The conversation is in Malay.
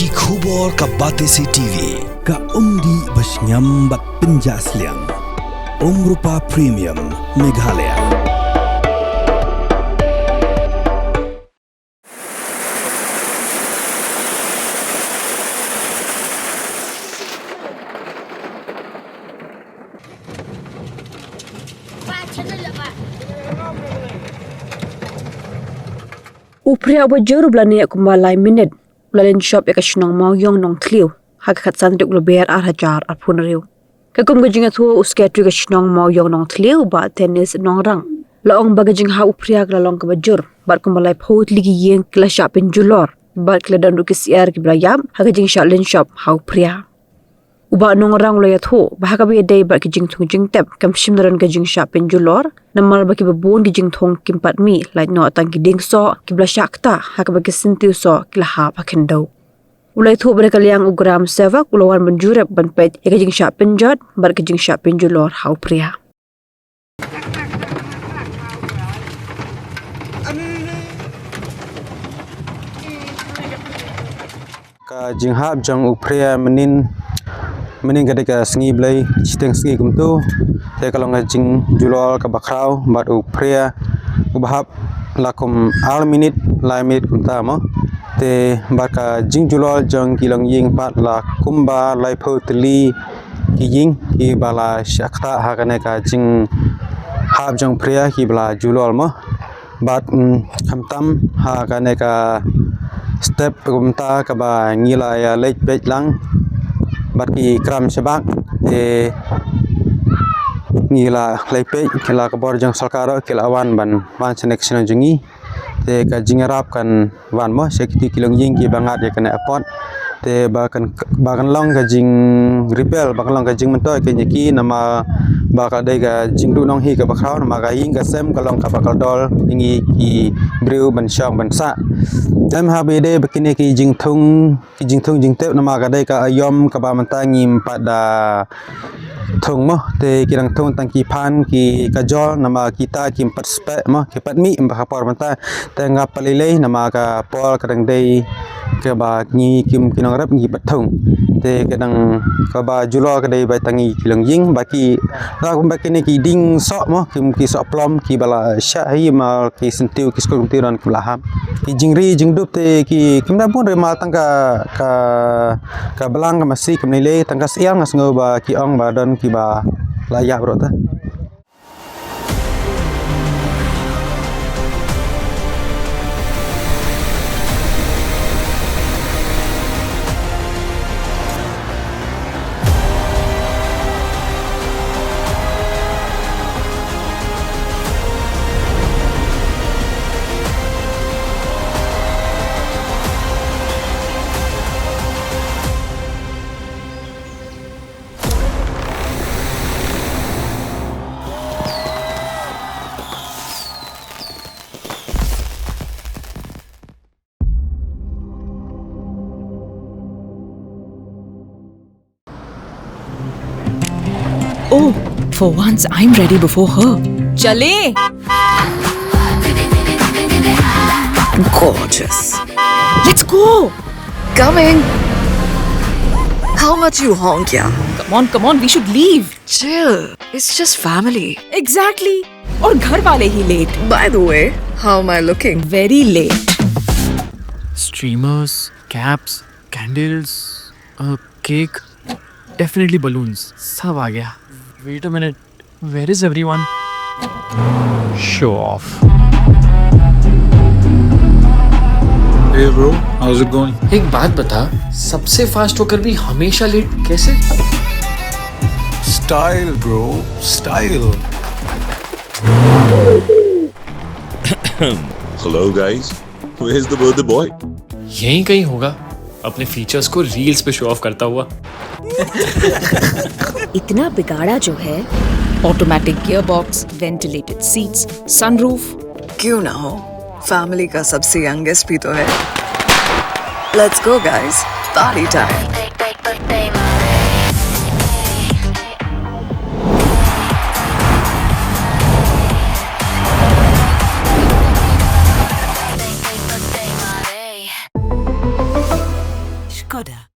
Ki khubor ka Batesi TV ka umdi basnyam bat penjaslian Rupa Premium Meghalaya. Upria bajur belani Kumba lai minute Lalin shop ya kashnong Mawïong Nongthliew hak khatsan dik lober hajar apunriu kakum gajing athu uske tu kashnong Mawïong Nongthliew ba tennis nongrang laong bagajing ha upria lalong ka bajur bar Kumba lai phot ligi Ïing kla shop in Julor bar kla dan ru Syiar ki blayam hagajing shalin shop ha upria uba nongrang lo yathu ba hakabe dei bar kijing thung jing tep kam shimnaran gajing shop in Julor namal ba ki babon gijing thong kimpat mi lai no tang ki ding so ki bla shakta hakabe ki sintiu so kila ha pakendo ulai thu ber kaliang ugram sevak ulawan benjurep banpet gajing shop in Jod bar gajing shop in Julor ha upria ka jinghap jang upria menin gade ka sngi blai chiteng sngi kumtu te kalong jing Julor ka bakrau bat upria ubahap lakum al minute lai minute kumta mo te baka jing Julor jang kilong Ïing pat la Kumba lai pho Tylli ki Ïing ki bala shakta hakane ka jing hap jang pria ki bala Julor mo bat kamtam hakane ka step kumta ka ba ngila ya lech bech lang bat ki kram sebak te ngila lepe kila ka bor jang salkaro kila awan ban connection jungi te ka jingarap kan wan mo sekiti kilong Ïing ki bangat ya kana apot te bakan long ka jing repel bakan long ka jing mentoy ke nyaki nama bakal dai ka jing du nong hi ka bakrau nama ka Ïing ka sem ka long ka bakal dol ingi ki breu ban shong ban sa em habe de bekini ki jing thung jing tep nama ka dai ka ayom ka ba manta ngim pada thung mo te kirang thung tang ki phan ki ka jol nama kita kim pat spe mo ki pat mi ba por manta te ngap palile nama ka pol kadang dai ke ba ngi kim kinong rap ngi pat thung te kadang ka ba Julor ka dai ba tangi kilong Ïing ba ki ra kum ba kini ki ding so mo kim ki so plom ki bala sha hi ma ki sentiu ki skul tiran ki laham ki jingri jingdup te ki kimda pun re mal ka belang ka masih kam nile tangka Syiar ngas ngo ba ki ong ba don ki ba layak bro ta Oh, for once I'm ready before her. Chale! Gorgeous. Let's go! Coming. How much you honk, yeah? Come on, we should leave. Chill. It's just family. Exactly. और घर वाले ही late. By the way, how am I looking? Very late. Streamers, caps, candles, cake, definitely balloons. सब आ गया. Wait a minute. Where is everyone? Show off. Hey bro, how's it going? एक बात बता, सबसे फास्ट होकर भी हमेशा लेट कैसे? Style bro, style. Hello guys, where's the birthday boy? यहीं कहीं होगा, अपने फीचर्स को रील्स पे शो ऑफ करता हुआ. इतना बिगाड़ा जो है. Automatic gearbox, ventilated seats, sunroof. क्यों ना हो? Family का सबसे youngest भी तो है. Let's go guys, party time. Skoda.